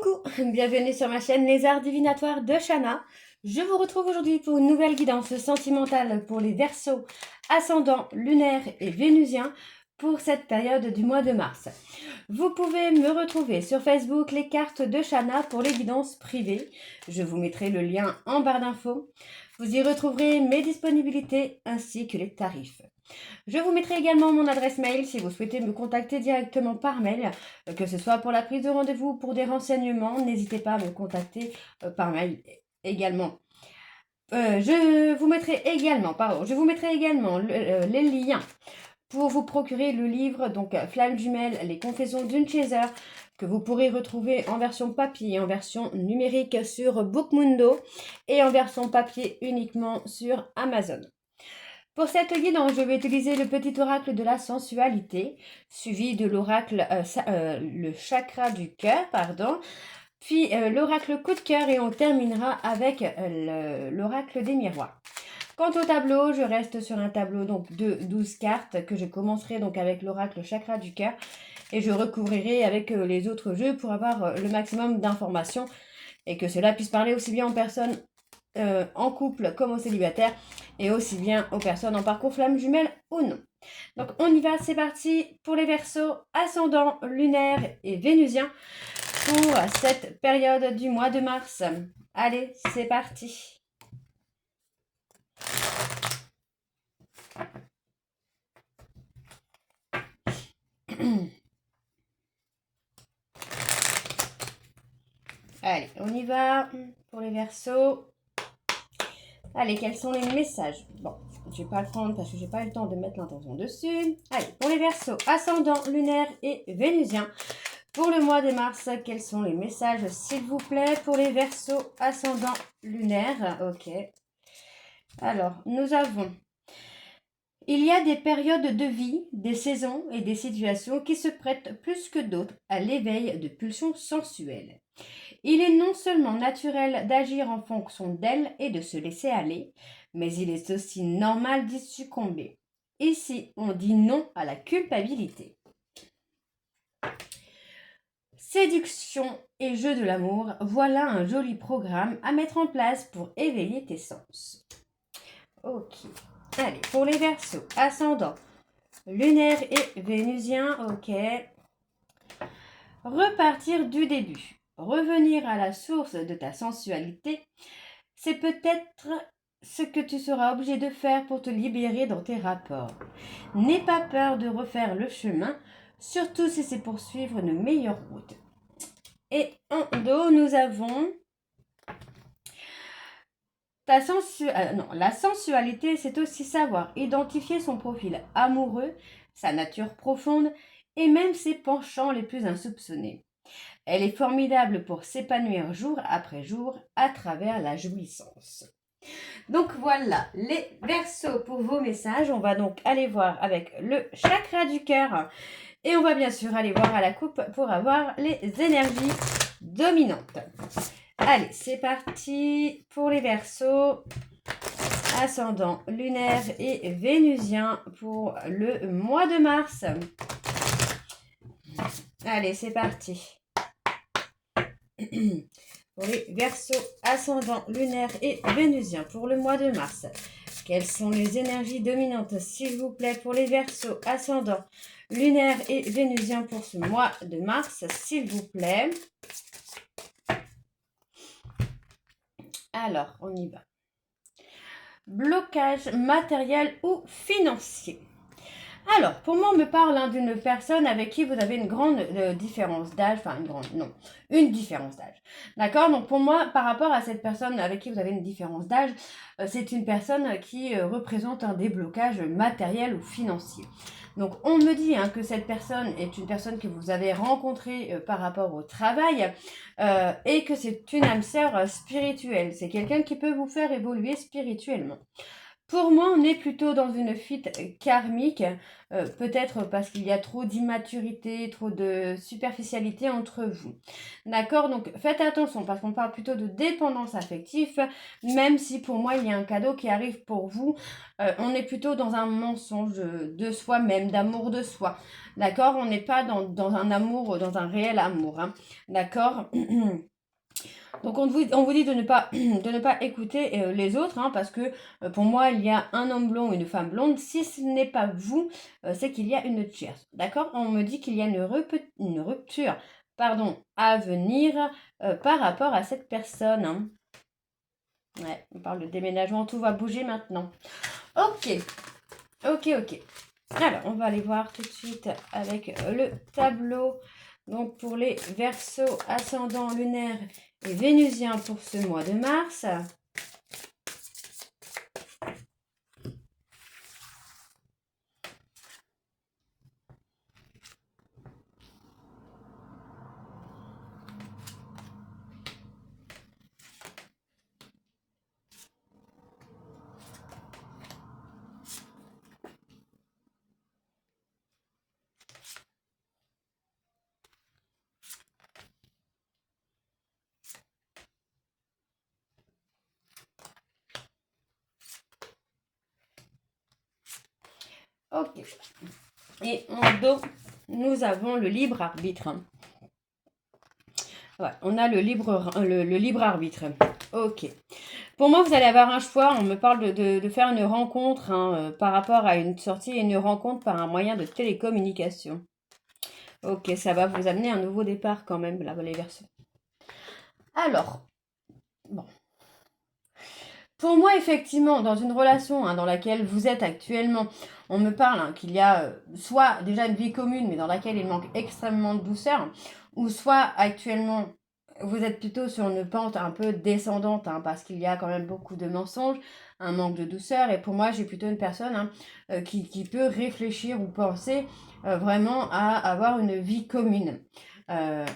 Coucou, bienvenue sur ma chaîne Les Arts Divinatoires de Shana. Je vous retrouve aujourd'hui pour une nouvelle guidance sentimentale pour les Verseaux, ascendants, lunaires et vénusiens pour cette période du mois de mars. Vous pouvez me retrouver sur Facebook les cartes de Shana pour les guidances privées. Je vous mettrai le lien en barre d'infos. Vous y retrouverez mes disponibilités ainsi que les tarifs. Je vous mettrai également mon adresse mail si vous souhaitez me contacter directement par mail, que ce soit pour la prise de rendez-vous ou pour des renseignements. N'hésitez pas à me contacter par mail également. Je vous mettrai également les liens pour vous procurer le livre, donc Flamme jumelle, les confessions d'une chaser, que vous pourrez retrouver en version papier, en version numérique sur Bookmundo et en version papier uniquement sur Amazon. Pour cette guidance, je vais utiliser le petit oracle de la sensualité, suivi de l'oracle, le chakra du cœur, puis l'oracle coup de cœur et on terminera avec l'oracle des miroirs. Quant au tableau, je reste sur un tableau donc de 12 cartes que je commencerai donc avec l'oracle chakra du cœur et je recouvrirai avec les autres jeux pour avoir le maximum d'informations et que cela puisse parler aussi bien aux personnes en couple comme aux célibataires et aussi bien aux personnes en parcours flamme jumelle ou non. Donc on y va, c'est parti pour les Verseaux, ascendants, lunaires et vénusiens pour cette période du mois de mars. Allez, c'est parti. Allez, on y va pour les Verseaux. Allez, quels sont les messages? Bon, je vais pas le prendre parce que j'ai pas eu le temps de mettre l'intention dessus. Allez, pour les Verseaux, ascendants, lunaires et vénusiens. Pour le mois de mars, quels sont les messages, s'il vous plaît, pour les Verseaux, ascendants, lunaires? Ok. Alors, nous avons... Il y a des périodes de vie, des saisons et des situations qui se prêtent plus que d'autres à l'éveil de pulsions sensuelles. Il est non seulement naturel d'agir en fonction d'elles et de se laisser aller, mais il est aussi normal d'y succomber. Ici, on dit non à la culpabilité. Séduction et jeu de l'amour, voilà un joli programme à mettre en place pour éveiller tes sens. Ok. Allez, pour les Verseaux, ascendants, lunaires et vénusiens, ok. Repartir du début. Revenir à la source de ta sensualité, c'est peut-être ce que tu seras obligé de faire pour te libérer dans tes rapports. N'aie pas peur de refaire le chemin, surtout si c'est pour suivre une meilleure route. Et en dos, nous avons la sensualité, c'est aussi savoir identifier son profil amoureux, sa nature profonde et même ses penchants les plus insoupçonnés. Elle est formidable pour s'épanouir jour après jour à travers la jouissance. Donc voilà les Verseaux pour vos messages. On va donc aller voir avec le chakra du cœur et on va bien sûr aller voir à la coupe pour avoir les énergies dominantes. Allez, c'est parti pour les Verseaux, ascendants, lunaires et vénusiens pour le mois de mars. Allez, c'est parti. Pour les Verseaux, ascendants, lunaires et vénusiens pour le mois de mars. Quelles sont les énergies dominantes, s'il vous plaît, pour les Verseaux, ascendants, lunaires et vénusiens pour ce mois de mars, s'il vous plaît. Alors, on y va. Blocage matériel ou financier. Alors, pour moi, on me parle d'une personne avec qui vous avez une grande différence d'âge, une différence d'âge. D'accord? Donc, pour moi, par rapport à cette personne avec qui vous avez une différence d'âge, c'est une personne qui représente un déblocage matériel ou financier. Donc, on me dit que cette personne est une personne que vous avez rencontrée par rapport au travail et que c'est une âme sœur spirituelle. C'est quelqu'un qui peut vous faire évoluer spirituellement. Pour moi, on est plutôt dans une fuite karmique, peut-être parce qu'il y a trop d'immaturité, trop de superficialité entre vous. D'accord? Donc faites attention parce qu'on parle plutôt de dépendance affective, même si pour moi il y a un cadeau qui arrive pour vous. On est plutôt dans un mensonge de soi-même, d'amour de soi. D'accord? On n'est pas dans un amour, dans un réel amour. Hein. D'accord? Donc on vous dit de ne pas, de ne pas écouter les autres, hein, parce que pour moi, il y a un homme blond et une femme blonde. Si ce n'est pas vous, c'est qu'il y a une tierce. D'accord? On me dit qu'il y a une rupture pardon, à venir par rapport à cette personne. Hein. Ouais, on parle de déménagement, tout va bouger maintenant. Ok, ok. Alors, on va aller voir tout de suite avec le tableau. Donc, pour les Verseaux, ascendant lunaire et vénusien pour ce mois de mars. Ok. Et en dos, nous avons le libre arbitre. Ouais, on a le libre arbitre. Ok. Pour moi, vous allez avoir un choix. On me parle de faire une rencontre hein, par rapport à une sortie et une rencontre par un moyen de télécommunication. Ok, ça va vous amener un nouveau départ quand même, là, les Verseaux. Alors, bon. Pour moi, effectivement, dans une relation hein, dans laquelle vous êtes actuellement, on me parle hein, qu'il y a soit déjà une vie commune, mais dans laquelle il manque extrêmement de douceur, ou soit actuellement, vous êtes plutôt sur une pente un peu descendante, hein, parce qu'il y a quand même beaucoup de mensonges, un manque de douceur, et pour moi, j'ai plutôt une personne hein, qui peut réfléchir ou penser vraiment à avoir une vie commune.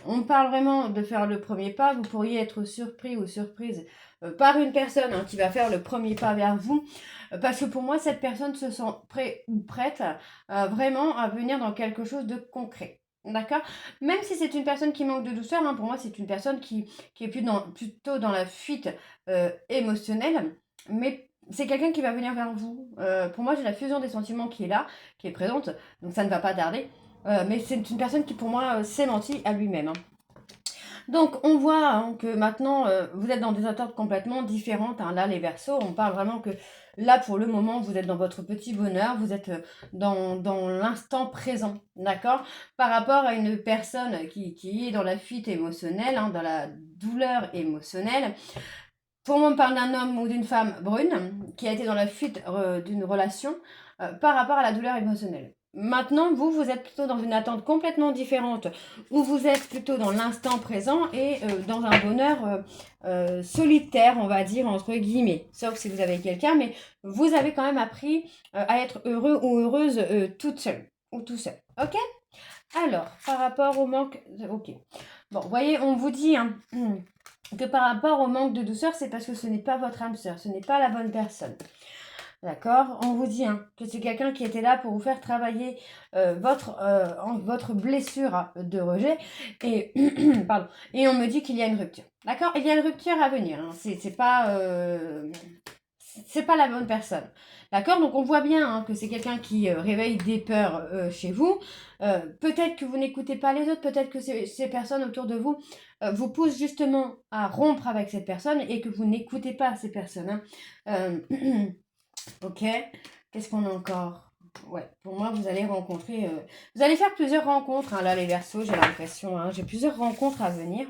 On parle vraiment de faire le premier pas, vous pourriez être surpris ou surprise par une personne hein, qui va faire le premier pas vers vous, parce que pour moi, cette personne se sent prêt ou prête vraiment à venir dans quelque chose de concret. D'accord? Même si c'est une personne qui manque de douceur, hein, pour moi, c'est une personne qui est plutôt dans la fuite émotionnelle, mais c'est quelqu'un qui va venir vers vous. Pour moi, j'ai la fusion des sentiments qui est là, qui est présente, donc ça ne va pas tarder. Mais c'est une personne qui, pour moi, s'est menti à lui-même. Hein. Donc, on voit hein, que maintenant, vous êtes dans des attentes complètement différentes. Hein. Là, les Verseaux, on parle vraiment que là, pour le moment, vous êtes dans votre petit bonheur, vous êtes dans l'instant présent, d'accord? Par rapport à une personne qui est dans la fuite émotionnelle, hein, dans la douleur émotionnelle. Pour moi, on parle d'un homme ou d'une femme brune qui a été dans la fuite d'une relation par rapport à la douleur émotionnelle. Maintenant, vous êtes plutôt dans une attente complètement différente, où vous êtes plutôt dans l'instant présent et dans un bonheur solitaire, on va dire, entre guillemets. Sauf si vous avez quelqu'un, mais vous avez quand même appris à être heureux ou heureuse toute seule, ou tout seul. Ok? Alors, par rapport au manque... Ok. Bon, vous voyez, on vous dit... Hein, que par rapport au manque de douceur, c'est parce que ce n'est pas votre âme sœur, ce n'est pas la bonne personne. D'accord? On vous dit hein, que c'est quelqu'un qui était là pour vous faire travailler votre blessure de rejet. Et, pardon, et on me dit qu'il y a une rupture. D'accord? Il y a une rupture à venir. Hein. C'est pas la bonne personne. D'accord? Donc on voit bien hein, que c'est quelqu'un qui réveille des peurs chez vous. Peut-être que vous n'écoutez pas les autres, peut-être que ces personnes autour de vous vous poussent justement à rompre avec cette personne et que vous n'écoutez pas ces personnes. Hein. Ok. Qu'est-ce qu'on a encore? Ouais, pour moi, vous allez rencontrer... vous allez faire plusieurs rencontres, hein, là, les Verseaux, j'ai l'impression. Hein, j'ai plusieurs rencontres à venir.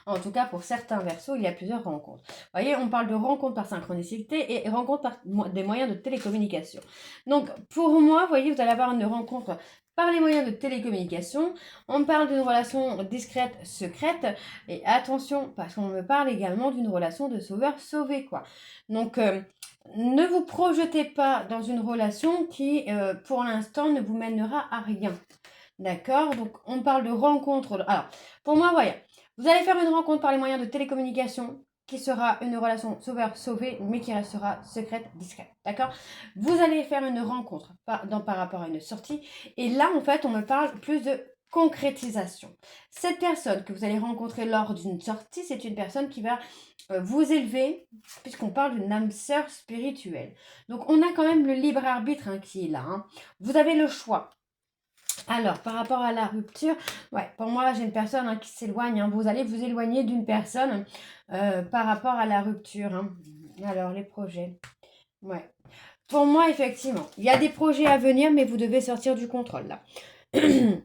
En tout cas, pour certains Verseaux, il y a plusieurs rencontres. Vous voyez, on parle de rencontres par synchronicité et rencontres par des moyens de télécommunication. Donc, pour moi, vous voyez, vous allez avoir une rencontre par les moyens de télécommunication. On parle d'une relation discrète, secrète. Et attention, parce qu'on me parle également d'une relation de sauveur-sauvé, quoi. Donc... ne vous projetez pas dans une relation qui, pour l'instant, ne vous mènera à rien. D'accord? Donc, on parle de rencontre. Alors, pour moi, voyez, vous allez faire une rencontre par les moyens de télécommunication. qui sera une relation sauveur-sauvée, mais qui restera secrète, discrète. D'accord? Vous allez faire une rencontre par rapport à une sortie. Et là, en fait, on me parle plus de concrétisation. Cette personne que vous allez rencontrer lors d'une sortie, c'est une personne qui va vous élever, puisqu'on parle d'une âme sœur spirituelle. Donc, on a quand même le libre arbitre qui est là. Hein. Vous avez le choix. Alors, par rapport à la rupture, ouais, pour moi, j'ai une personne qui s'éloigne. Hein. Vous allez vous éloigner d'une personne par rapport à la rupture. Hein. Alors, les projets. Ouais. Pour moi, effectivement, il y a des projets à venir, mais vous devez sortir du contrôle, là.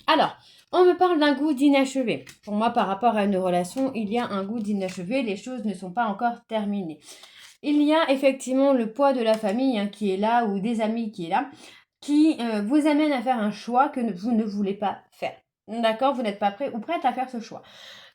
Alors, on me parle d'un goût d'inachevé. Pour moi, par rapport à une relation, il y a un goût d'inachevé. Les choses ne sont pas encore terminées. Il y a effectivement le poids de la famille qui est là, ou des amis qui est là, qui vous amène à faire un choix que vous ne voulez pas faire. D'accord? Vous n'êtes pas prêt ou prête à faire ce choix.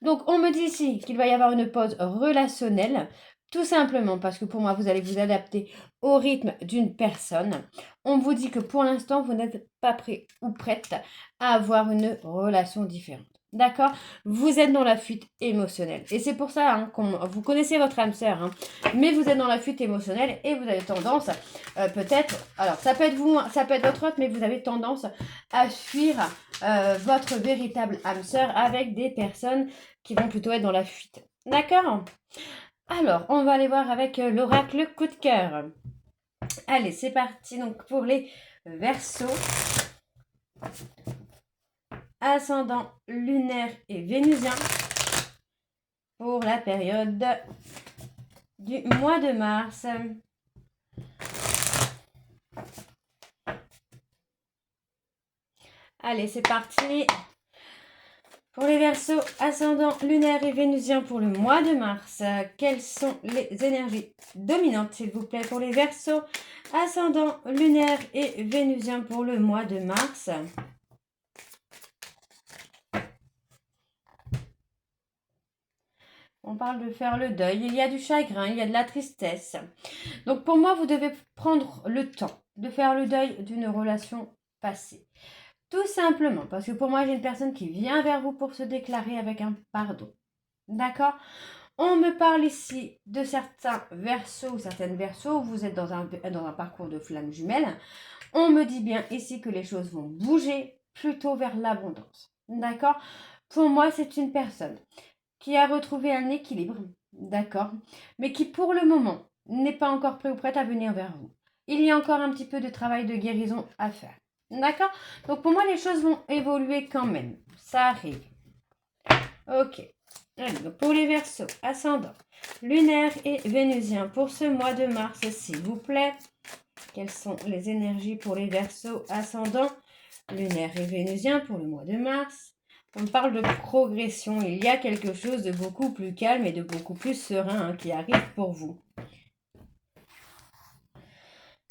Donc, on me dit ici qu'il va y avoir une pause relationnelle, tout simplement parce que pour moi, vous allez vous adapter au rythme d'une personne. On vous dit que pour l'instant, vous n'êtes pas prêt ou prête à avoir une relation différente. D'accord? Vous êtes dans la fuite émotionnelle. Et c'est pour ça vous connaissez votre âme sœur, mais vous êtes dans la fuite émotionnelle et vous avez tendance, peut-être, alors ça peut être vous, ça peut être votre autre, mais vous avez tendance à fuir votre véritable âme sœur avec des personnes qui vont plutôt être dans la fuite. D'accord? Alors, on va aller voir avec l'oracle coup de cœur. Allez, c'est parti donc pour les Verseaux. Ascendant lunaire et vénusien pour la période du mois de mars. Allez, c'est parti. Pour les Verseaux, ascendant lunaire et vénusien pour le mois de mars, quelles sont les énergies dominantes, s'il vous plaît, pour les Verseaux, ascendant lunaire et vénusien pour le mois de mars? On parle de faire le deuil, il y a du chagrin, il y a de la tristesse. Donc pour moi, vous devez prendre le temps de faire le deuil d'une relation passée. Tout simplement, parce que pour moi, j'ai une personne qui vient vers vous pour se déclarer avec un pardon. D'accord? On me parle ici de certains Verseaux ou certaines Verseaux, vous êtes dans un parcours de flamme jumelle. On me dit bien ici que les choses vont bouger plutôt vers l'abondance. D'accord? Pour moi, c'est une personne qui a retrouvé un équilibre, d'accord, mais qui pour le moment n'est pas encore prêt ou prête à venir vers vous. Il y a encore un petit peu de travail de guérison à faire. D'accord? Donc pour moi, les choses vont évoluer quand même. Ça arrive. Ok. Allez, donc pour les Verseaux, ascendant, lunaire et vénusien pour ce mois de mars, s'il vous plaît. Quelles sont les énergies pour les Verseaux, ascendant, lunaire et vénusien pour le mois de mars? On parle de progression. Il y a quelque chose de beaucoup plus calme et de beaucoup plus serein qui arrive pour vous.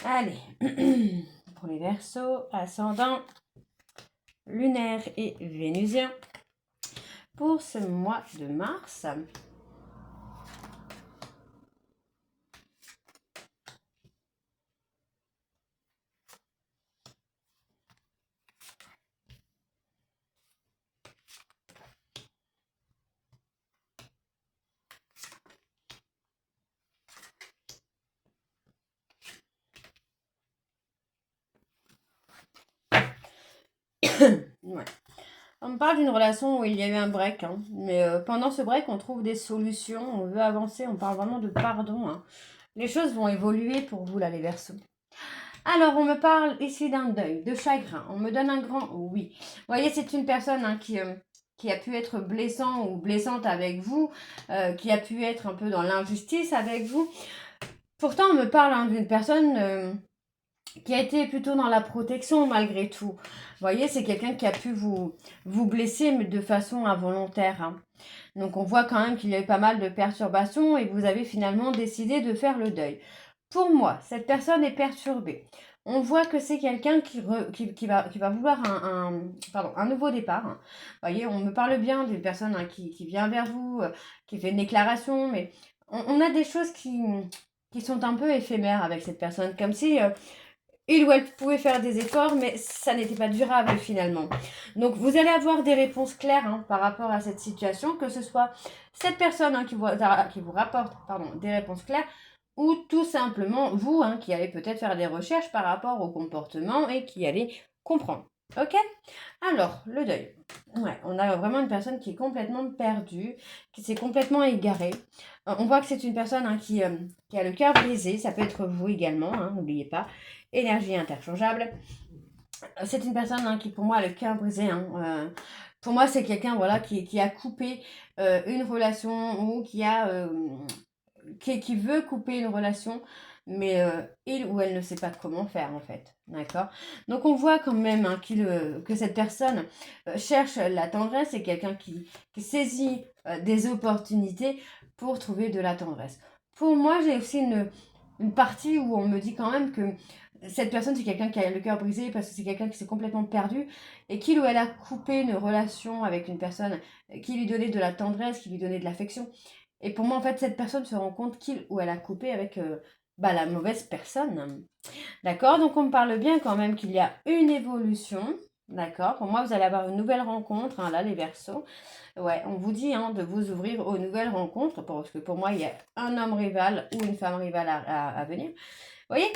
Allez, pour les Verseaux, ascendant, lunaire et vénusien, pour ce mois de mars. Ouais. On me parle d'une relation où il y a eu un break, mais pendant ce break, on trouve des solutions, on veut avancer, on parle vraiment de pardon. Les choses vont évoluer pour vous, là, les Verseaux. Alors, on me parle ici d'un deuil, de chagrin. On me donne un grand oui. Vous voyez, c'est une personne qui a pu être blessant ou blessante avec vous, qui a pu être un peu dans l'injustice avec vous. Pourtant, on me parle d'une personne qui a été plutôt dans la protection malgré tout. Vous voyez, c'est quelqu'un qui a pu vous blesser mais de façon involontaire. Donc on voit quand même qu'il y a eu pas mal de perturbations et vous avez finalement décidé de faire le deuil. Pour moi, cette personne est perturbée. On voit que c'est quelqu'un qui va vouloir un nouveau départ. Vous voyez, on me parle bien d'une personne qui vient vers vous, qui fait une déclaration, mais on a des choses qui sont un peu éphémères avec cette personne, comme si il ou elle pouvait faire des efforts, mais ça n'était pas durable finalement. Donc vous allez avoir des réponses claires hein, par rapport à cette situation, que ce soit cette personne hein, qui vous rapporte des réponses claires, ou tout simplement vous hein, qui allez peut-être faire des recherches par rapport au comportement et qui allez comprendre. Ok? Alors, le deuil. Ouais, on a vraiment une personne qui est complètement perdue, qui s'est complètement égarée. On voit que c'est une personne hein, qui a le cœur brisé. Ça peut être vous également, hein, n'oubliez pas. Énergie interchangeable. C'est une personne hein, qui, pour moi, a le cœur brisé. Hein. Pour moi, c'est quelqu'un voilà, qui a coupé une relation ou qui veut couper une relation, mais il ou elle ne sait pas comment faire en fait. D'accord. Donc on voit quand même hein, que cette personne cherche la tendresse, c'est quelqu'un qui saisit des opportunités pour trouver de la tendresse. Pour moi, j'ai aussi une partie où on me dit quand même que cette personne, c'est quelqu'un qui a le cœur brisé parce que c'est quelqu'un qui s'est complètement perdu et qu'il ou elle a coupé une relation avec une personne qui lui donnait de la tendresse, qui lui donnait de l'affection. Et pour moi, en fait, cette personne se rend compte qu'il ou elle a coupé avec la mauvaise personne. D'accord? Donc, on me parle bien quand même qu'il y a une évolution. D'accord? Pour moi, vous allez avoir une nouvelle rencontre, hein, là, les Verseaux. Ouais, on vous dit hein, de vous ouvrir aux nouvelles rencontres, parce que pour moi, il y a un homme rival ou une femme rivale à venir. Vous voyez?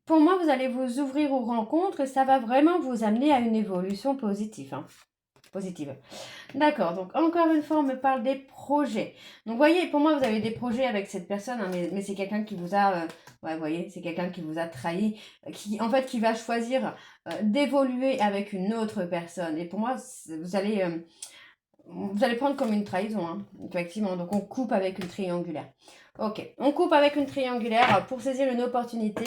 Pour moi, vous allez vous ouvrir aux rencontres et ça va vraiment vous amener à une évolution positive. Hein. Positive. D'accord, donc encore une fois, on me parle des projets. Donc, vous voyez, pour moi, vous avez des projets avec cette personne, hein, mais c'est quelqu'un qui vous a, ouais, vous voyez, c'est quelqu'un qui vous a trahi, qui va choisir d'évoluer avec une autre personne. Et pour moi, vous allez prendre comme une trahison, hein, effectivement. Donc, on coupe avec une triangulaire. Ok, on coupe avec une triangulaire pour saisir une opportunité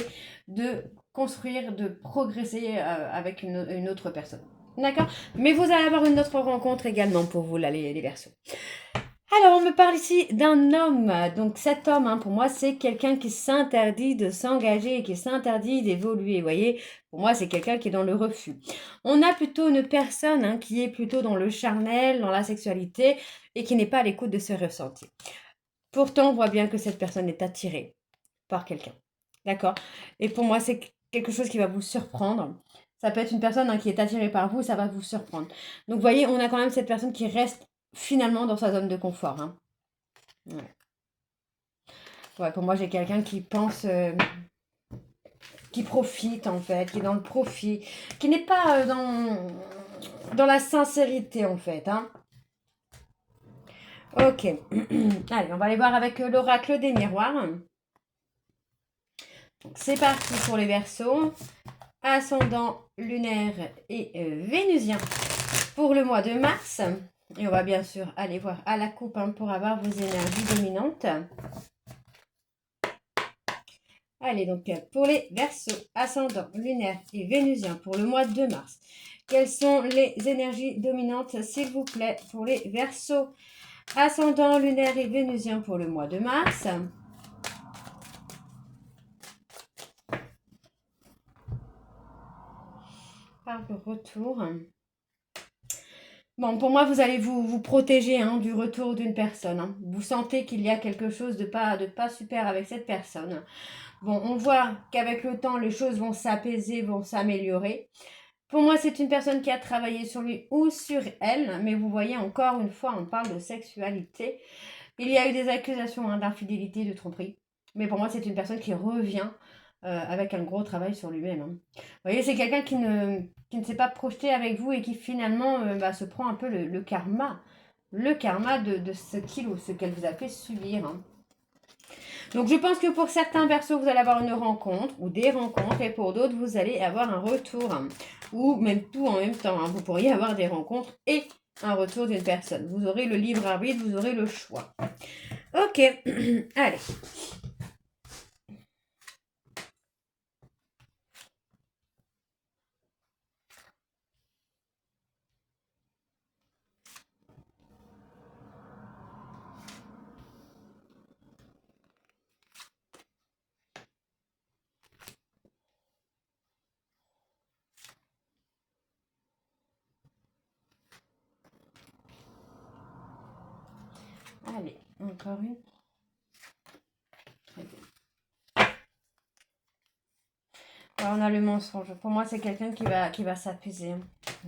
de construire, de progresser avec une autre personne. D'accord? Mais vous allez avoir une autre rencontre également pour vous, là, les Verseaux. Alors, on me parle ici d'un homme. Donc, cet homme, hein, pour moi, c'est quelqu'un qui s'interdit de s'engager, qui s'interdit d'évoluer. Vous voyez, pour moi, c'est quelqu'un qui est dans le refus. On a plutôt une personne hein, qui est plutôt dans le charnel, dans la sexualité, et qui n'est pas à l'écoute de ses ressentis. Pourtant, on voit bien que cette personne est attirée par quelqu'un. D'accord? Et pour moi, c'est quelque chose qui va vous surprendre. Ça peut être une personne hein, qui est attirée par vous, ça va vous surprendre. Donc, vous voyez, on a quand même cette personne qui reste finalement dans sa zone de confort. Hein. Ouais. Ouais, pour moi, j'ai quelqu'un qui pense, qui profite en fait, qui est dans le profit, qui n'est pas dans la sincérité en fait. Hein. Ok. Allez, on va aller voir avec l'oracle des miroirs. C'est parti pour les Verseaux. Ascendant lunaire et vénusien pour le mois de mars. Et on va bien sûr aller voir à la coupe hein, pour avoir vos énergies dominantes. Allez, donc pour les Verseaux, ascendant lunaire et vénusien pour le mois de mars. Quelles sont les énergies dominantes, s'il vous plaît, pour les Verseaux, ascendant lunaire et vénusien pour le mois de mars? Par le retour. Bon, pour moi, vous allez vous protéger hein, du retour d'une personne. Hein. Vous sentez qu'il y a quelque chose de pas super avec cette personne. Bon, on voit qu'avec le temps, les choses vont s'apaiser, vont s'améliorer. Pour moi, c'est une personne qui a travaillé sur lui ou sur elle. Mais vous voyez, encore une fois, on parle de sexualité. Il y a eu des accusations hein, d'infidélité, de tromperie. Mais pour moi, c'est une personne qui revient avec un gros travail sur lui-même. Hein. Vous voyez, c'est quelqu'un qui ne s'est pas projeté avec vous et qui finalement se prend un peu le karma. Le karma de ce qu'il ou ce qu'elle vous a fait subir. Hein. Donc je pense que pour certains Verseaux, vous allez avoir une rencontre ou des rencontres et pour d'autres, vous allez avoir un retour. Hein, ou même tout en même temps. Hein. Vous pourriez avoir des rencontres et un retour d'une personne. Vous aurez le libre arbitre, vous aurez le choix. Ok, allez. Allez, encore une. Alors on a le mensonge. Pour moi, c'est quelqu'un qui va s'apaiser.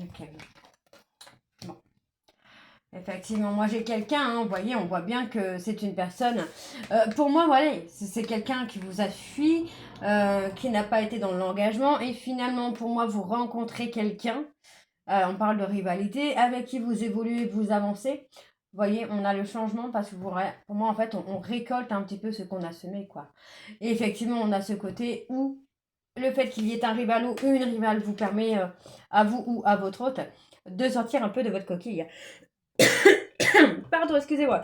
Ok. Bon. Effectivement, moi j'ai quelqu'un, hein, vous voyez, on voit bien que c'est une personne. Pour moi, voilà, c'est quelqu'un qui vous a fui, qui n'a pas été dans l'engagement. Et finalement, pour moi, vous rencontrez quelqu'un, on parle de rivalité, avec qui vous évoluez, vous avancez. Vous voyez, on a le changement parce que pour moi, en fait, on récolte un petit peu ce qu'on a semé, quoi. Et effectivement, on a ce côté où le fait qu'il y ait un rival ou une rivale vous permet, à vous ou à votre hôte, de sortir un peu de votre coquille. Pardon, excusez-moi.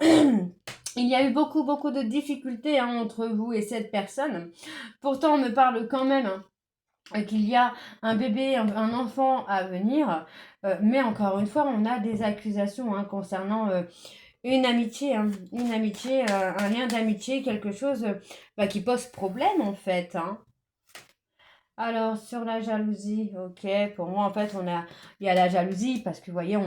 Il y a eu beaucoup, beaucoup de difficultés, hein, entre vous et cette personne. Pourtant, on me parle quand même, hein, qu'il y a un bébé, un enfant à venir. Mais encore une fois, on a des accusations, hein, concernant une amitié, hein, un lien d'amitié, quelque chose, qui pose problème en fait, hein. Alors, sur la jalousie, ok, pour moi, en fait, il y a la jalousie parce que, vous voyez,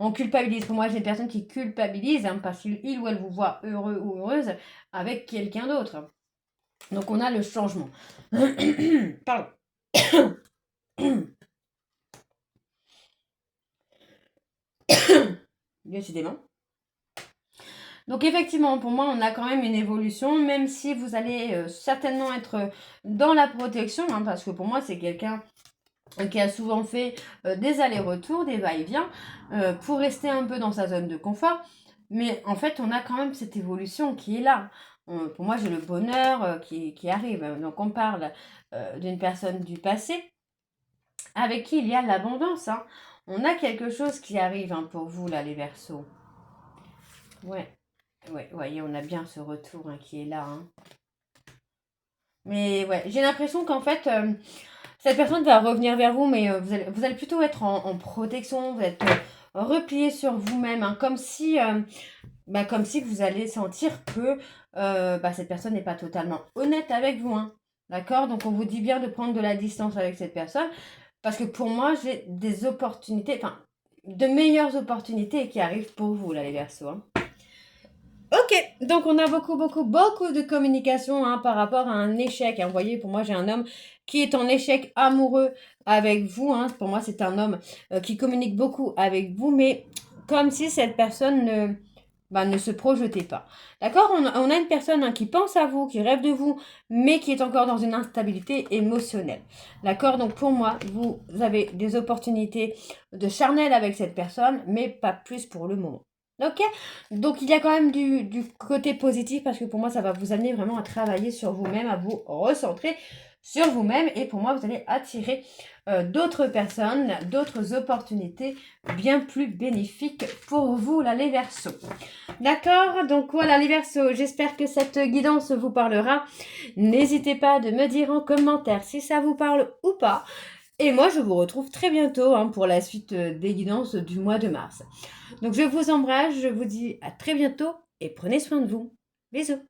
on culpabilise. Pour moi, j'ai une personne qui culpabilise, hein, parce qu'il ou elle vous voit heureux ou heureuse avec quelqu'un d'autre. Donc, on a le changement. Pardon. Décidément. Donc effectivement, pour moi, on a quand même une évolution, même si vous allez certainement être dans la protection, hein, parce que pour moi, c'est quelqu'un qui a souvent fait des allers-retours, des va-et-vient, pour rester un peu dans sa zone de confort. Mais en fait, on a quand même cette évolution qui est là. Pour moi, j'ai le bonheur qui arrive. Donc, on parle d'une personne du passé avec qui il y a l'abondance, hein. On a quelque chose qui arrive, hein, pour vous, là, les Verseaux. Ouais, ouais, voyez, on a bien ce retour, hein, qui est là, hein. Mais ouais, j'ai l'impression qu'en fait, cette personne va revenir vers vous, mais vous allez plutôt être en protection, vous êtes replié sur vous-même, hein, comme si vous allez sentir que cette personne n'est pas totalement honnête avec vous, hein. D'accord? Donc on vous dit bien de prendre de la distance avec cette personne, parce que pour moi, j'ai des opportunités, enfin, de meilleures opportunités qui arrivent pour vous, là, les Verseaux, hein. Ok, donc on a beaucoup, beaucoup, beaucoup de communication, hein, par rapport à un échec, hein. Vous voyez, pour moi, j'ai un homme qui est en échec amoureux avec vous, hein. Pour moi, c'est un homme qui communique beaucoup avec vous, mais comme si cette personne ne se projetait pas. D'accord? On a une personne, hein, qui pense à vous, qui rêve de vous, mais qui est encore dans une instabilité émotionnelle. D'accord? Donc pour moi, vous avez des opportunités de charnel avec cette personne, mais pas plus pour le moment. Ok? Donc il y a quand même du côté positif parce que pour moi, ça va vous amener vraiment à travailler sur vous-même, à vous recentrer sur vous-même. Et pour moi, vous allez attirer d'autres personnes, d'autres opportunités bien plus bénéfiques pour vous, là, les Verseaux. D'accord? Donc voilà, les Verseaux, j'espère que cette guidance vous parlera. N'hésitez pas de me dire en commentaire si ça vous parle ou pas. Et moi, je vous retrouve très bientôt, hein, pour la suite des guidances du mois de mars. Donc je vous embrasse, je vous dis à très bientôt et prenez soin de vous. Bisous.